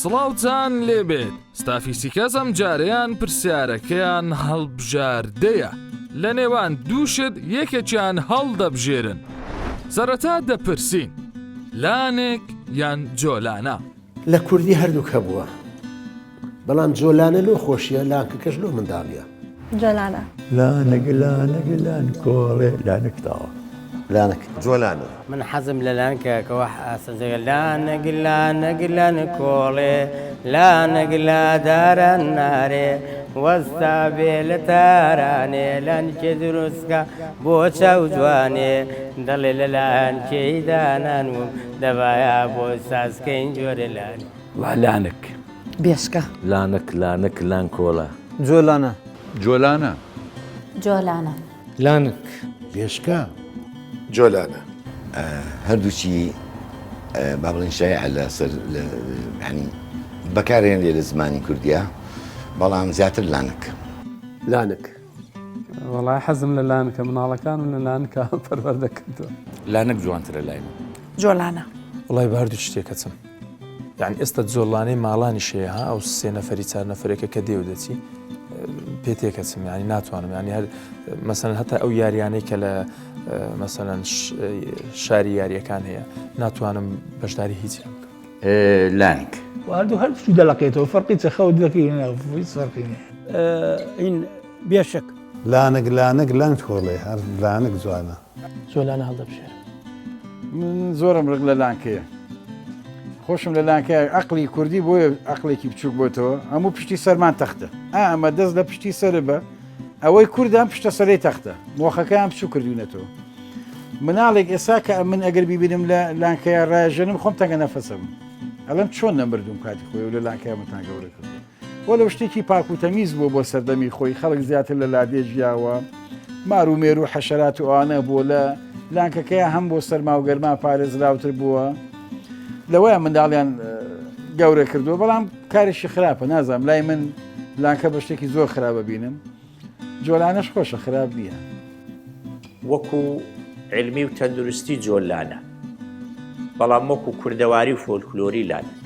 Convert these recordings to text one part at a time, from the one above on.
سڵاوتان لێبێت ستافیسیکەس ئەم جارەیان پرسیارەکەیان هەڵبژاردەیە لە نێوان دووشت یەکێکیان هەڵدەبژێرن. سەرەتا دەپرسین لانێک یان جۆلانە. لە کوردی هەردووک هەبووە، بەڵام جۆلانە لۆ خۆشیە، لانکەکەش لۆ منداڵیە. جۆلانە. لانەک لان کۆڵێ لانک تاوە لانک جۆلانە. من حەزم لە لانکە کەەوە ئاسەنجەکە لانە کۆڵێ لانەک لا داران نارێ وەستا بێ لە تارانێ لانکێ دروستکە بۆ چاو جوانێ دەڵێ لە لانکێی دانانوم دەبایە بۆ سازکەین جۆرە لانی لانک بێشکە. لانک لان کۆڵە. جۆلانە. جۆلانە. جۆلانە. لانک. بێشکە. جۆلانە. هەردووچی با بڵێن شایع لەسەر ینی بەکارێن لێ لە زمانی کوردیە، بەڵام زیاتر لانک. لانک. وەڵای حەزم لە لانکە، مناڵەکان و لە لانکە پەروەردەکردووە. لانک جوانترە لای من. جۆلانە. وڵای بە هەردوو شتێکەچم، یعنی ئێستا جۆڵانەی ماڵانی شەیە ها ئەو سێ نەفەری چار نەفرێکە کە دێو دەچی پێ تێکەچم، ینی ناتوانم، ینی هەر مەسەلەن هەتا ئەو یاریانەی کە لە مەسەلەن شاری یاریەکان هەیە ناتوانم بەشداری هیچ لانک. هەردوو دەڵەکەیتەوە فەرقی چەخە و دەکەی فەرقی این بێشک. لانک لان کۆڵێ هەر لانک جوانە. جۆلانە هەڵدەبژێر. من زۆرم ڕگ لە لانکەیە، خۆشم لە لانکەیە. عەقڵی کوردی بۆیە عەقڵێکی بچووک بۆتەوە، هەموو پشتی سەرمان تەختە. ئەمە دەست لە پشتی سەرە بە ئەوەی کوردان پشتە سەرەی تەختە، مۆخەکەیان بچوو کردوونەتەوە. مناڵێک ئێسا کە من ئەگەر بیبینم لە لانکەیە ڕایژەنم خۆم تەنگە نەفەسەم، ئەڵەم چۆن نەمردوم کاتی خۆی و لە لانکەیە مەتان گەورە کردو. بۆ لە شتێکی پاک و تەمیز بووە بۆ سەردەمی خۆی، خەڵک زیاتر لە لادێ ژیاوە، مار و مێر و حەشەرات و ئەوانە بووە لە لانکەکەیە هەم بۆ سەرما و گەرما پارێزراوتر بووە، لەوەیە منداڵیان گەورە کردووە. بەڵام کارێکی خراپە، نازانم لای من لانکە بە شتێکی زۆر خراپە بینم. جۆلانەش خۆشە، خراپ نییە. وەکو علمی و تەندروستی جۆلانە، بەڵام وەکو کوردەواری و فۆلکلۆری لانک.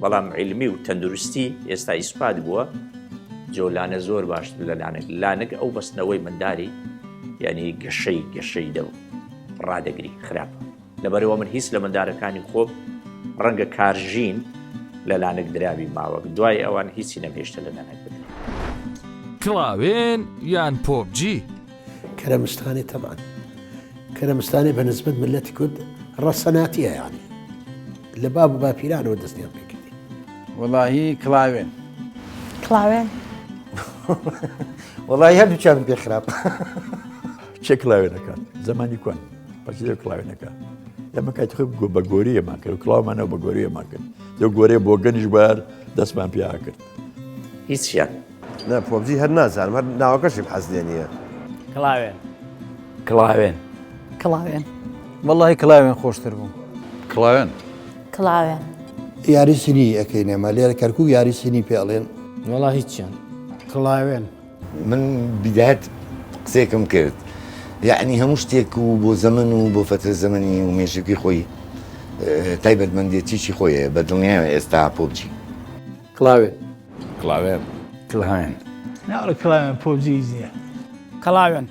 بەڵام علمی و تەندروستی ئێستا ئیسپات بووە جۆلانە زۆر باشتر لە لانک. لانک ئەو بەستنەوەی منداری ینی گەشەی دە ڕادەگری خراپە. لەبەرەوە من هیچ لە مندارەکانی خۆم ڕەنگە کارژین لە لانک دراوی ماوە، دوای ئەوان هیچی نەمێشتە لە لانک بدرێت. کڵاوێن یان پۆبجی. کەرەمستانی تەمان کەرەمستانی بە نسبەت ملەتی کورد ڕەسەناتیە، یانی لە باب و باپیرانەوە دەستیان پێکردی. وەڵاهی کڵاوێن. کڵاوێن. وەڵای هەردووچیان پێ خراپ. چێ کڵاوێنەکان زمانی کوان پەچی لێ کڵاوێنەکە ئێمە کاتی خۆی بە گۆریەمان کرد و کڵاومانەوە بە گۆریەمان کرد، لەو گۆرەیە بۆ گەنیش بار دەستمان پێ کرد. هیچیان نە پۆبجی هەر نازانم، هەر ناوەکەشی حەز لێ نییە. کڵاوێن. کڵاوێن. کڵاوێن. وەڵی کڵاوێن خۆشتر بوو. کڵاوێن. کڵاوێن. یاری سینی ئەەکەین ئێمە لێرە کەرکوو یاری سینی پێڵێن. وەڵا هیچیان. کڵاوێن. من بیدایەت قسێکم کرد، یعنی هەموو شتێک و بۆ زەمن و بۆ فترە زەمەنی و مێژووی خۆی تایبەتمەندێتیشی خۆیە. بە دڵنیایە ئێستا پۆبجی. کڵاوێن. کڵاوێن. کڵاوێن. ناوڵە کڵاوێن پۆبجی نییە. کڵاوێن.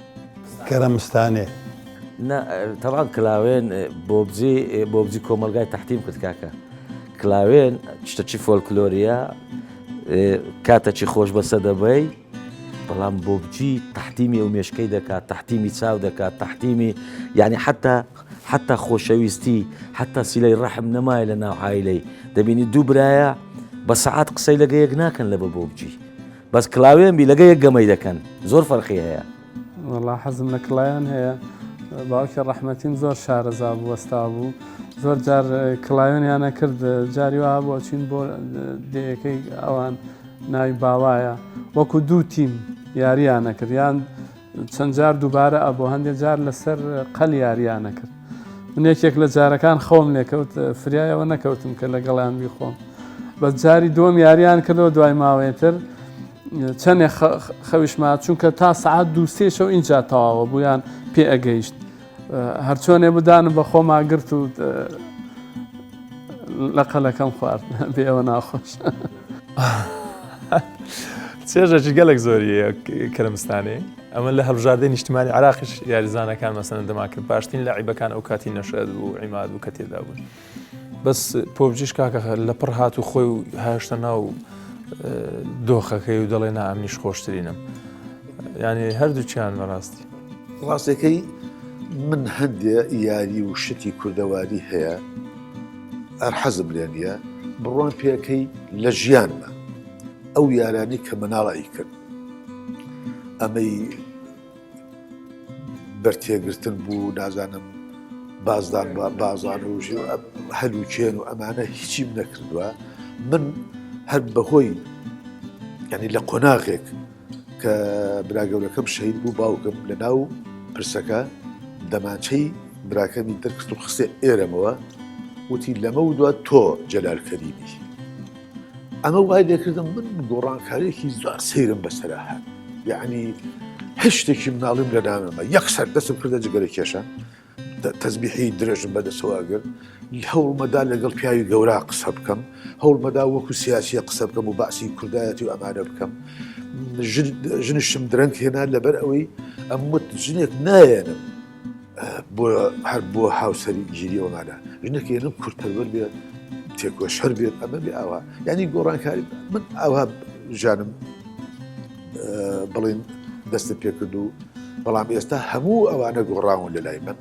کەرەمستانێ. طبعا کڵاوێن بۆبجی کۆمەلگای تەحتیم کرد کاکە. کڵاوێن شتەچی فۆلکلۆریە، کاتەچی خۆش بەسە دەبەی، بەڵام بۆبجی تەحتیمی ئەو مێشکەی دەکات، تەحتیمی چاو دەکات، تەحتیمی یعنی حتا خۆشەویستی، حتا سیلەی ڕەحم نەمایە لە ناو عایلەی. دەبینی دوو برایە بە سەعات قسەی لەگە یەک ناکەن لە بە بۆبجی، بەس کڵاوێن بی لەگە یەک گەمەی دەکەن. زۆر فەرقی هەیە. وەڵا حەزم لە کڵایان هەیە. باوکی ڕەحمەتین زۆر شارەزا بوو، وەستا بوو، زۆر جار کڵاوێنیانە کرد، جاری وا بۆ چین بۆ دەیەکەی ئەوان ناوی باوایە، وەکو دوو تیم یاریانە کرد، یان چەند جار دووبارە ئەبوو، هەندێک جار لەسەر قەل یاریانە کرد. من یەکێک لە جارەکان خۆم لێکەوت، فریایەوە نەکەوتم کە لەگەڵیان بیخۆم. بە جاری دووەم یاریان کردەوە، دوای ماوەیەتر چەندێک خەویشما، چونکە تا سەعات دوو سێ شەو ئینجا تەواوە بوویان پێ ئەگەیشت. هەرچۆنێ بدانم بە خۆما گرت و لە قەلەکەم خوارد بێەوە ناخۆش. چێژەی گەلێک زۆریە کەرمستانی ئەمە لە هەڵبژاردەی نیشتیمانی عراقیش یاریزانەکان مەسەن دەماکرد باشترین لاعیبەکان ئەو کاتی نەشەد و عیماد و کە تێدا بوون. بەس پۆبجیش کاکە لە پڕ هات و خۆی و هاشتە ناو دۆخەکەی و دەڵێ نا ئەمنیش خۆشترینم. ینی هەردووچیان بەڕاستی. ڕاستەکەی من هەندێ یاری و شتی کوردەواری هەیە ئەر حەزم لێ نییە بڕوان پێەکەی لە ژیانمە ئەو یارانی کە مناڵی کرد ئەمەی بەرتێگرتن بوو نازانم بازدان بازان و هەلوچێن و ئەمانە هیچیم نەکردووە من هەر بەهۆی ینی لە قۆناغێک کە براگەورەکەم شەید بوو باوکم لە ناو پرسەکە دەمانچەی براکەمی دەرکرد و خستێ ئێرەمەوە وتی لەمە و دوات تۆ جەلال کەریمی ئەمە وای لێکردم من گۆڕانکارێکی زۆر سەیرم بەسەرا هات یعنی هیچ شتێکی مناڵیم لە نامەمە یەکسەر دەستم کردە جگەرە کێشە تەزبیحی درێژم بەدەسەواگر هەوڵمەدا لەگەڵ پیاوی گەورا قسە بکەم هەوڵمەدا وەکو سیاسیە قسە بکەم و باسی کوردایەتی و ئەمانە بکەم ژنشم درەنگ هێنا لەبەر ئەوەی ئەموت ژنێک نایێنم هەر بۆ هاوسەری گیریەوەمانە ژنێکێنم کورتپەروەر بێت تێکۆشەر بێت ئەمە بێ ئاوا ینی گۆڕانکاری من ئاوا ژانم بڵین دەستە پێکرد و بەڵام ئێستا هەموو ئەوانە گۆڕاون لە لای من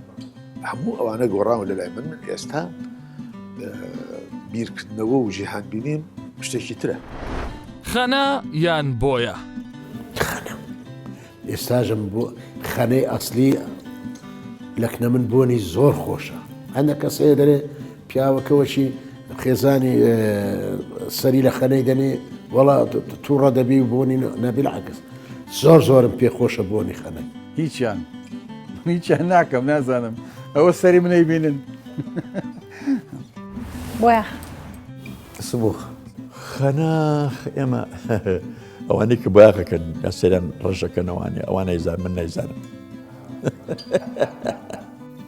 هەموو ئەوانە گۆڕاون لە لای من ئێستا بیرکردنەوە و جیهانبینیم شتێکی ترە. خەنە یان بۆیە؟ خەنە ئێستاژم بۆ خەنەی ئەسلی لەکنە من بۆنی زۆر خۆشە هەندە کەسەیە دەرێ پیاوەکەوەشی خێزانی سەری لە خەنەی دەنێ وەڵا تووڕە دەبی و بۆنی نەبیل عکس زۆر زۆرم پێخۆشە بۆنی خەنەی هیچیان ناکەم نازانم ئەوە سەری منەی بینن. بۆیە سبوخ خەنا ئێمە ئەوانەی کە باخەکەن ئەسەریان ڕەشەکەنەوانێ ئەوانە ئەیزان من نایزانم.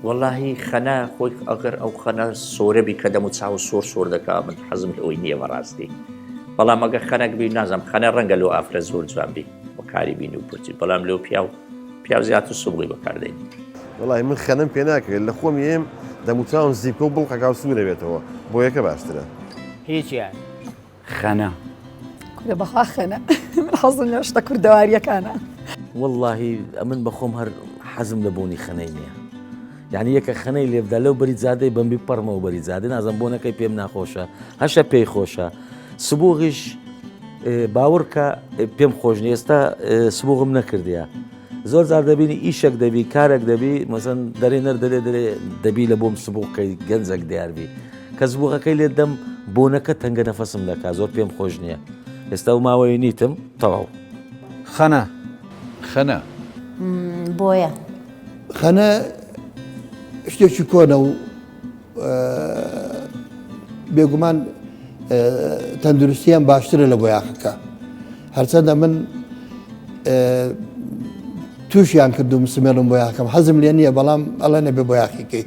واللهی خەنا خۆی ئەگەر ئەو خەنە سۆرەبی کە دەم و چاو سۆر دەکا من حەزم لەوەی نییە بەڕاستی بەڵام ئەگەر خەنەک بی نازم خەنە ڕەنگە لەو ئافرە زۆر جوان بی بەکاری بینی و پرچی بەڵام لەو پیاو زیات و سوبڵی بەکاردێنی. وڵی من خەنم پێ ناکرێت لە خۆم ێم دەموچاوم زیبکە و بڵقەکاو سوورە بێتەوە بۆ یەکە باشترە. هیچیان خەنە کورە بەخوا خەنە من حەزم لە شتە کوردەواریەکانە. واللهی ئەمن بەخۆم هەر حەزم لە بوونی خەنەی نییە یعنی یەکە خەنەی لێبدا لەو بەری زادەی بەمبی پەرمە و بەری زادە نازم بۆنەکەی پێم ناخۆشە هەشە پێی خۆشە سبوغیش باوەڕکە پێم خۆش نیە ئێستا سبوغم نەکردیە زۆر زار دەبینی ئیشێک دەبی کارێک دەبی مەسەن دەرێ نەر دەرێ دەبی لە بۆم سبوغکەی گەنجێک دیاربی کە سبوغەکەی لێ دەم بۆنەکە تەنگە نەفەسم دەکا زۆر پێم خۆش نییە ئێستا و ماوەی نیتم تەواو. خەنە بۆیە خەنە شتێکی کۆنە و بێگومان تەندروستیان باشترە لە بۆیاخەکە هەرچەندە من تووشیان کرد و مسمێڵم بۆیاکەم حەزم لێ نییە بەڵام ئەڵە نەبێ بۆیاخیکەی.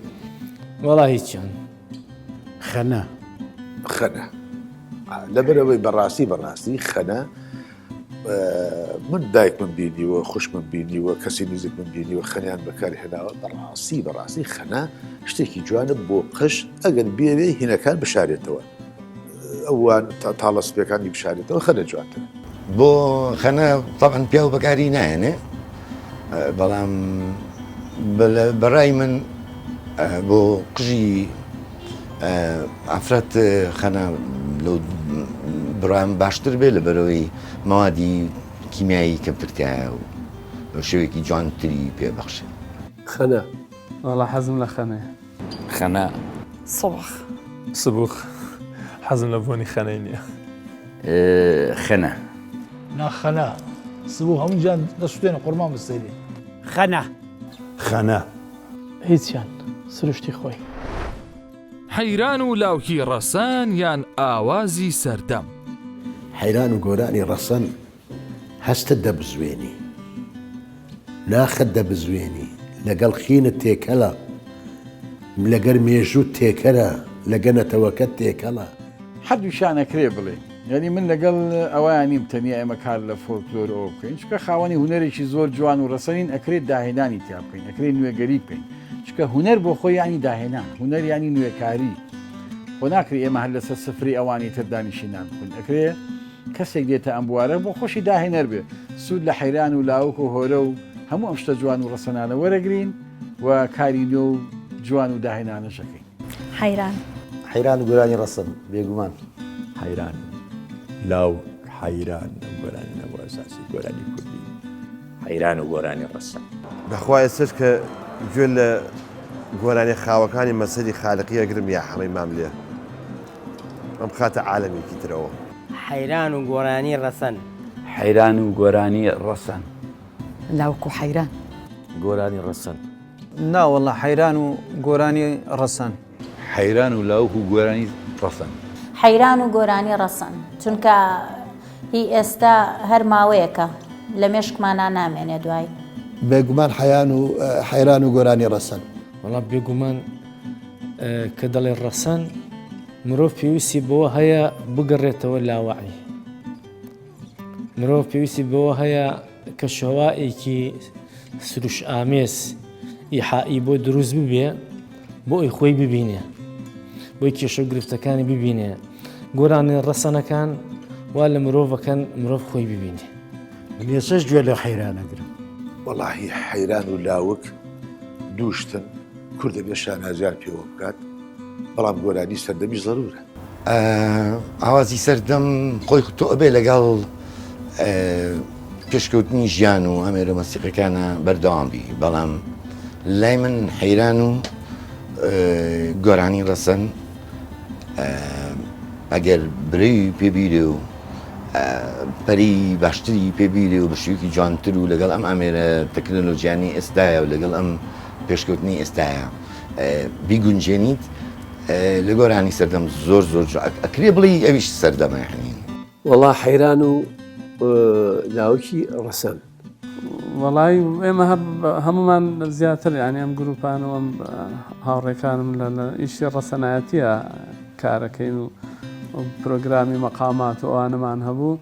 وەڵا هیچیان خەنە لەبەرەوەی بەڕاستی خەنە من دایک من بینیوە خوش من بینیوە کەسی نزیک من بینیوە خەنیان بەکاری هێناوە بەڕاستی خەنە شتێکی جوانە بۆ قش ئەگەر بێوێ هینەکان بشارێتەوە ئەوان تاڵەسپەکانی بشارێتەوە خەنە جوانتر بۆ خەنە تەبعاً پیاو بەکاری نایەنێ بەڵام بەڕای من بۆ قژی ئافرەت خەنە لەو بڕام باشتر بێ لە بەرەوەی مەوادی کیمیایی کەمترتیایە و شێوێکی جوانتری پێبەخشێ. خەنە وەڵا حەزم لە خەنەیە. خەنە سبوخ حەزم لە بۆنی خەنەی نییە. خەنە ناخەنە سبوو هەمووجان دەسوێنە قورمان بسەیری. خەنە هیچیان سروشتی خۆی. حەیران و لاوکی ڕەسان یان ئاوازی سەردەم؟ حەیران و گۆرانی ڕەسەن هەستت دەبزوێنی ناخت دەبزوێنی لەگەڵ خینت تێکەلە لەگەر مێژوو تێکەرە لە گەنەتەوەکە تێکەڵە هەردووشان ئەکرێ بڵێ یعنی من لەگەڵ ئەویان نیم تەنیا ئێمە کار لە فۆلکلۆر ئەوە بکەین چکە خاوەنی هوەرێکی زۆر جوان و ڕەسەنین ئەکرێت داهێنانی تیا بکەین ئەکرێت نوێگەری بکەین چکە هوەر بۆ خۆی ینی داهێنان هوەر ینی نوێکاری خۆ ناکری ئێمە هەر لەسەر سفری ئەوانی تر دانیشینان بکەین ئەکرێ کەسێک دێتە ئەم بوارە بۆ خۆشی داهێنەر بێ سوود لە حەیران و لاوک و هۆرە و هەموو ئەم شتە جوان و ڕەسەنانە وەرەگرین و کاری نوێ و جوان و داهێنانەشەکەین حەیران حەیران و گۆرانی ڕەسەن بێگومان حەیران لاو حەیران گۆرانی نەبوو ئەساسی گۆرانی کوردی حەیران و گۆرانی ڕەسەن بەخوا ئێستش کە گوێ لە گۆرانی خاوەکانی مەسەری خالقی ئەگرم یا حەمەی مام لێ ئەم خاتە عالەمێکی ترەوە حەیران و گۆرانی ڕەسەن حەیران و گۆرانی ڕەسەن لاوکو حەیران گۆرانی ڕەسەن ناوەڵە حەیران و گۆرانی ڕەسەن حەیران و لاوک و گۆرانی ڕەسەن حەیران و گۆرانی ڕەسەن چونکە هی ئێستا هەر ماوەیەکە لە مێشکمانە نامێنێ دوای بێگومان حەیران و گۆرانی ڕەسەن وەڵام بێگومان کە دەڵێ ڕەسەن مرۆڤ پێویستی بەوە هەیە بگەڕێتەوە لاوەعی مرۆڤ پێویستی بەوە هەیە کە شەوائێکی سروش ئامێز ئیحائی بۆ دروست ببێ بۆ ئەی خۆی ببینێ بۆی کێشە و گرفتەکانی ببینێ گۆرانی ڕەسەنەکان وا لە مرۆڤەکەن مرۆڤ خۆی ببینێ لێسەش گوێ لە حەیرانەگرم وەڵاهی حەیران و لاوک دووشتن کوردە بێ شانازیار پێوە بکات بەڵام گۆرانی سەردەمی زەرورە ئاوازی سەردەم خۆی تۆ ئەبێ لەگەڵ پێشکەوتنی ژیان و ئەمێرە مەسیقەکانە بەردەوام بی بەڵام لای من حەیران و گۆرانی ڕەسەن ئەگەر برەی پێبیرێ و پەری باشتری پێبیرێ و بە شێوەیەکی جوانتر و لەگەڵ ئەم ئامێرە تەکنۆلۆژیانی ئێستایە و لەگەڵ ئەم پێشکەوتنی ئێستایە بیگونجێنیت لە گۆرانی سەردەم زۆر ئەکرێ بڵی ئەویش سەردەمە یعنی وەڵا حەیران و لاوکی ڕەسەن وەڵای ئێمە هەمومان زیاتر ینی ئەم گروپان و ئەم هاوڕێکانم لە ئیشی ڕەسەنایەتیە کارەکەین و پرۆگرامی مەقامات و ئەوانەمان هەبوو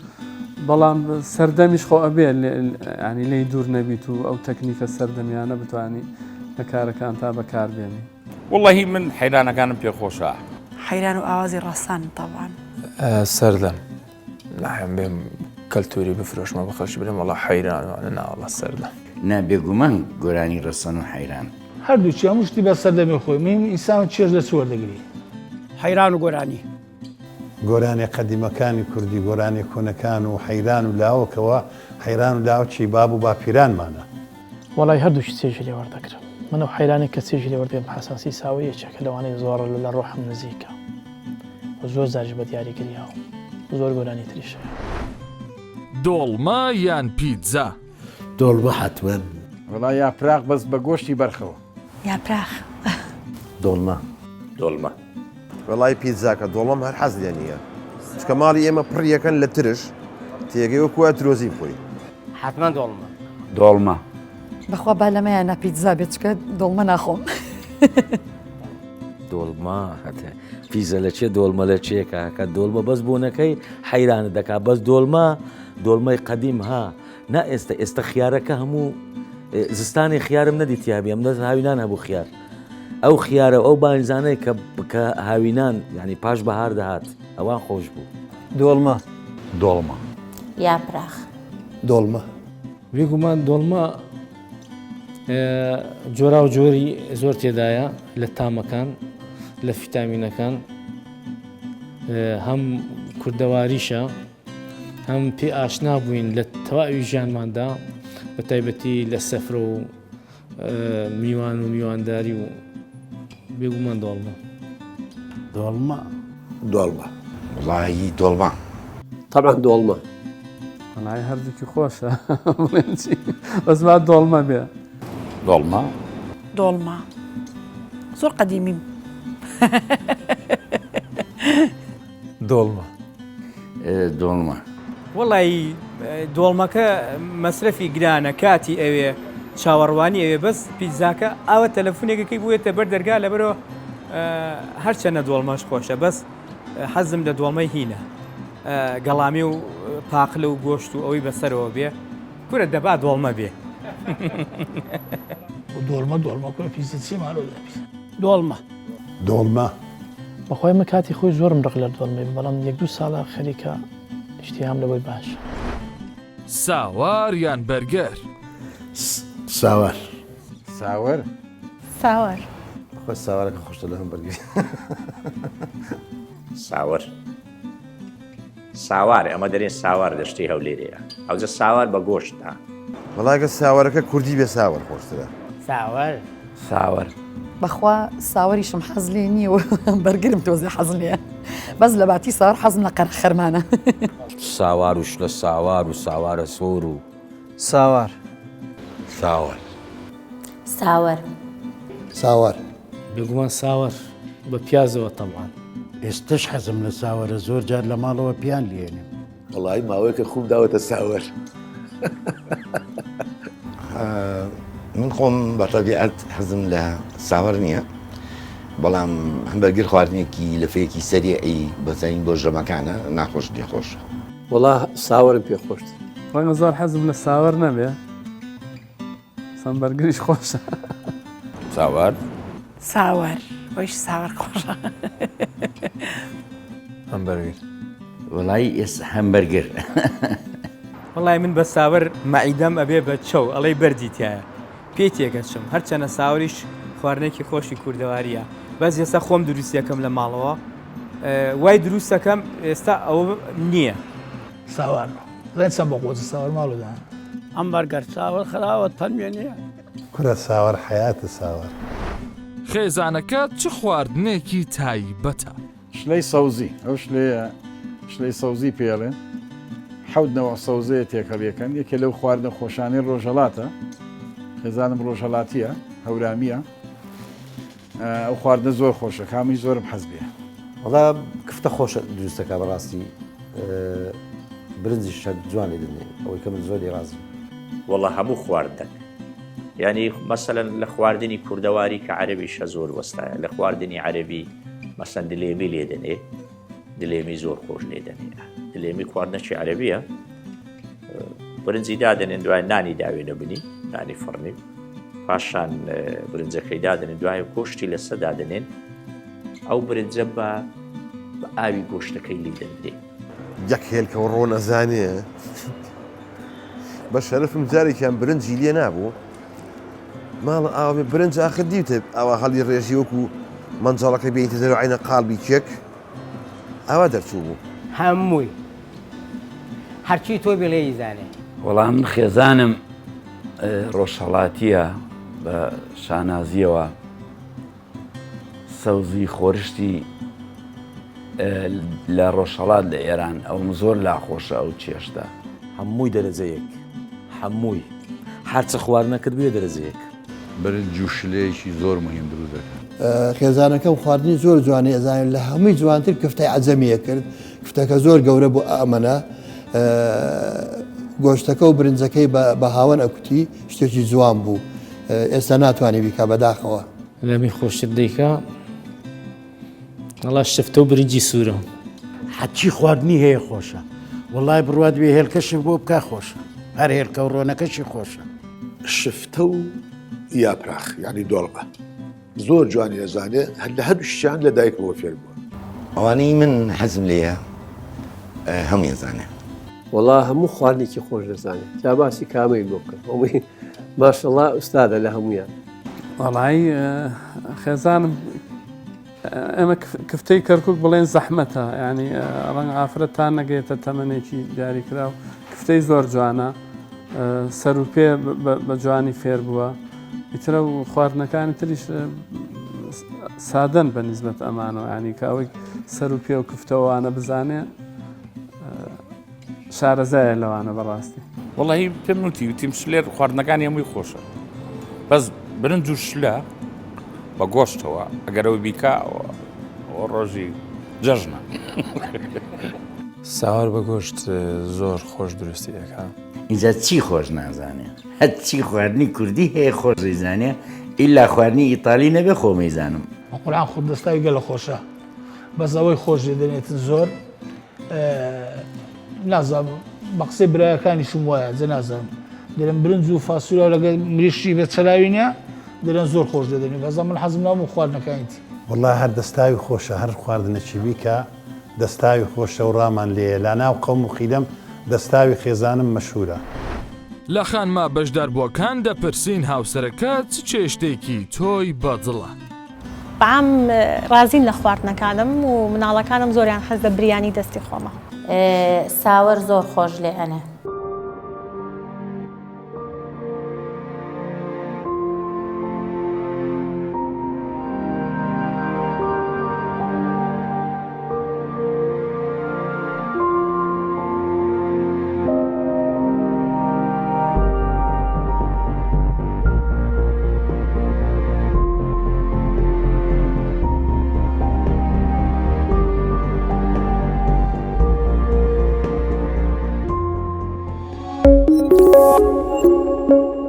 بەڵام سەردەمیش خۆ ئەبێ ینی لی دوور نەبیت و ئەو تەکنیکە سەردەمیانە بتوانی لە کارەکان تا بەکاربێنی واللهی من حەیرانەکانم پێخۆشە حەیران و ئاوازی ڕەسەن تەوان سەردەم ناهێم بێم کەلتوری بفرۆشمە بە خەڵکی برێم وەڵا حەیرانوانە ناوەڵە سەردەم نابێگومان گۆرانی ڕەسەن و حەیران هەردووچی هەموو شتی بە سەردەمی خۆی من ئینسان چێژ لە سوەردەگری حەیران و گۆرانی گۆرانی قەدیمەکانی کوردی گۆرانی کۆنەکان و حەیران و لاوەکەوە حەیران و لاوکی باب و باپیرانمانە وەڵای هەردووشی چێژی لێ وەردەگرم منە حەیرانی کە چێژی لێ وەردەگرم حەساسی ساوەیەکێکە لەوانەیە زۆڕە لە ڕۆحم نزیکە و زۆر زاریش بە دیاریگریاوە زۆر گۆرانی تریشە دۆڵمە یان پیتزا دۆڵمە حتمەن وەڵا یاپراق بەس بە گۆشتی بەرخەوە یاپراخ دۆڵمە وەڵای پیتزاکە دۆڵم هەر حەز لێ نییە چکە ماڵی ئێمە پڕیەکەن لە ترش تێگەی وەکووە ترۆزی بخۆی حتمما دۆڵمە دۆڵمە بەخوا با لەمەیانە پیتزا بێت چکە دۆڵمە ناخۆم دۆڵمە هەتە پیزە لە چێ دۆڵمە لە چێکە کە دۆڵمە بەس بوونەکەی حەیرانە دەکات بەس دۆڵمەی قەدیم ها نا ئێستا خیارەکە هەموو زستانی خیارم نەدیتیابی ئەم دەست هاوینان هەبوو خیار ئەو خیارە ئەو بانزانەی کە هاوینان ینی پاش بەهار دەهات ئەوان خۆش بوو دۆڵمە یاپراخ دۆڵمە بێگومان دۆڵمە جۆرا و جۆری زۆر تێدایە لە تامەکان لە فیتامینەکان هەم کوردەواریشە هەم پێ ئاشنا بووین لە تەواوی ژیانماندا بە تایبەتی لە سەفرە و میوان و میوانداری و بێگومان دۆڵمە وڵایی دۆڵمە طبعا دۆڵمە وەڵای هەردووکی خۆشە بەس با دۆڵمە بێ دۆڵمە زۆر قەدیمیم دۆڵمە وەڵی دۆڵمەکە مەسرەفی گرانە کاتی ئەوێ چاوەڕوانی ئەوێ بەس پیتزاکە ئاوە تەلەفۆنێکەکەی بووێتە بەر دەرگا لەبەرەوە هەرچەنە دۆڵمەش خۆشە بەس حەزم لە دۆڵمەی هینە گەڵامی و پاقلە و گۆشت و ئەوەی بەسەرەوە بێ کورە دەبا دۆڵمە بێ دۆڵمە کورە پیسی چی ماڵۆ دۆڵمە دۆڵمە بەخوای من کاتی خۆی زۆرم ڕق لە دۆڵمەی بەڵام 1-2 ساڵە خەریکە شتیام لەوەی باش ساوار یان بەرگەر ساوار ساوەر ساوەر خۆ ساوارەکە خۆشتە لە هەم بەرگی ساوەر ساوار ئەمە دەرێن ساوار لە شتی هەولێرەیە ئەوجە ساوار بە گۆشتە وەڵاگە ساوارەکە کوردی بێ ساوەر خۆشترە ساوەر ساوەر بەخوا ساوەریشم حەز لێ نییە و بەرگرم تۆزی حەز لێە بەس لە باتی ساوار حەزم لە قەرە خەرمانە ساوار و شلە ساوار و ساوارە سۆر و ساوار ساوەر ساوەر ساوار بێگومان ساوەر بە پیازەوە تەمان ئێستش حەزم لە ساوەرە زۆر جار لە ماڵەوە پیان لێنێ وڵی ماوەیەکە خوم داوەتە ساوەر من خۆم بە ڕەبیعەت حەزم لە ساوەر نییە بەڵام هەمبەرگر خواردنێکی لەفەیەکی سەریعی بەزین بۆ ژەمەکانە ناخۆش دێخۆش وڵا ساوەرم پێ خۆشت ڕەنگە زۆر حەزم لە ساوەر نەبێ سەم بەرگریش خۆشە ساوار ساوەر ئەویش ساوەر خۆشە هەمبەرگر وڵی هەمبەرگر وڵای من بە ساوەر مەعیدەم ئەبێ بە چەو ئەڵەی بەردی تایە پێی تێگەچم هەرچەنە ساوەریش خواردنێکی خۆشی کوردەواریە بەس ئێستا خۆم دروستیەکەم لە ماڵەوە وای دروستەکەم ئێستا ئەوە نییە ساوار زين سبق وتصور ماله ده همبرگر ساور خراوت فەرمێنێ کورە ساوەر حیاتە ساوەر خێزانەکە چ خواردنێکی تایبەتە شلەی سەوزی ئەو شلەی سەوزی پێڵێن حەوتنەوە سەوزەیە تێکەڵیەکەن یەکێ لەو خواردنە خۆشانەی ڕۆژهەڵاتە خێزانم ڕۆژهەڵاتیە هەورامیە ئەو خواردنە زۆر خۆشە کامی زۆرم حەز بێ وەڵا کفتە خۆشە دروستەکە بەڕاستی برنجی شەد جوانی دنێ ئەوەی کە من زۆری ڕازم وەڵا هەموو خواردن ینی مەسەلەن لە خواردنی کوردەواری کە عەرەبیشە زۆر وەستایە لە خواردنی عەرەبی مەسەن دلێمی لێ دەنێ دلێمی زۆر خۆش لێ دەنێ دلێمی خواردنەکی عەرەبیە برنجی دادنێن دوای نانی داوێنە بنی نانی فڕنی پاشان برنجەکەی دادنێن دوای گۆشتی لەسەر دادنێن ئەو برنجە بە ئاوی گۆشتەکەی لی دەندێ یەک هێلکەوە ڕۆ نەزانێ بە شەرفم جارێکیان برنجی لێ نابوو ماڵ ئاوێ برنج ئاخر دیوتە ئەوە هەڵی ڕێژی وەکو مەنجاڵەکە بێتە دەرەوە عینە قاڵبی کێک ئەوە دەرچوو بوو هەمووی هەرچی تۆ بێ لێی زانێ وەڵام خێزانم ڕۆژهەڵاتیە بە شانازیەوە سەوزی خۆرشتی لە ڕۆژهەڵات لە ئێران ئەوم زۆر لاخۆشە ئەو چێشتا هەمووی دەرەجەیەک هەمووی هەرچە خواردنەکرد بێ دەرەجەیەک برنج و شلەیەکی زۆر مهم دروست دەکەن خێزانەکەم خواردنی زۆر جوانی ئەزانین لە هەمووی جوانتر کفتەی عەجەمیە کرد کفتەکە زۆر گەورە بۆ ئەمەنە گۆشتەکە و برنجەکەی بە هاوەن ئەکوتی شتێکی جوان بوو ئێستا ناتوانێ بیکا بەداخەوە لەمی خۆشتر دەیکا وڵا شفتە و برنجی سوورە حەچی خواردنی هەیە خۆشە وڵای بڕوات بێ هێلکەشی بۆ بکە خۆشە هەر هێلکە و ڕۆنەکەشی خۆشە شفتە و یاپراخ ینی دۆڵمە زۆر جوانی ئەزانێ لە هەردوو شیان لە دایکەوە فێر بووە ئەوانەی من حەزم لێیە هەموو ئەزانێ وڵا هەموو خواردنێکی خۆش دەزانێت جا باسی کامەی بۆ بکەن ئەوەی ماشەڵڵا ئوستادە لە هەمویان وەڵای خێزانم ئێمە کفتەی کەرکک بڵێن زەحمەتە ینی ڕەنگە ئافرەتان نەگەێتە تەمەنێکی دیاریکرا و کفتەی زۆر جوانە سەر و پێ بە جوانی فێر بووە ئیترە و خواردنەکانی تریش سادەن بە نیسبەت ئەمانەوە ینی کە ئەوەی سەر و پێ و کفتەوەوانە بزانێ شارەزایە لەوانە بەڕاستی وەڵی پێم وتی وتیم شلێر خواردنەکانی هەمووی خۆشە بەس برنج و شلە بە گۆشتەوە ئەگەرەوە بیکا ڕۆژی جەژنە ساوار بە گۆشت زۆر خۆش درستی دەکات اینجا چی خۆش نازانێ هەر چی خواردنی کوردی هەیە خۆش دەیزانێ ئیلا خواردنی ئیتالی نەبێ خۆمەیزانم قورآن خۆ دەستاوی گەلە خۆشە بەس ئەوەی خۆش دێدێنێتن زۆر نازانم بە قسەی برایەکانیشم وایە جە نازانم دەرم برنج و فاسوولە لەگە مریشتی بە چەلاوی نیە دەرێن زۆر خۆش دەدەنی بەزە من حەزم نام و خواردنەکانیتی والله هەر دەستاوی خۆشە هەر خواردنەکی بیکە دەستاوی خۆشە و ڕامان لێە لا ناو قەوم و خیلەم دەستاوی خێزانم مەشهورە لە خانما بەشداربووەکان دەپرسین هاوسەرەکە چ چێشتێکی تۆی بەدڵە بەعام ڕازین لە خواردنەکانم و مناڵەکانم زۆریان حەز لە بریانی دەستی خۆمە ساوەر زۆر خۆش لێ ئەنێ you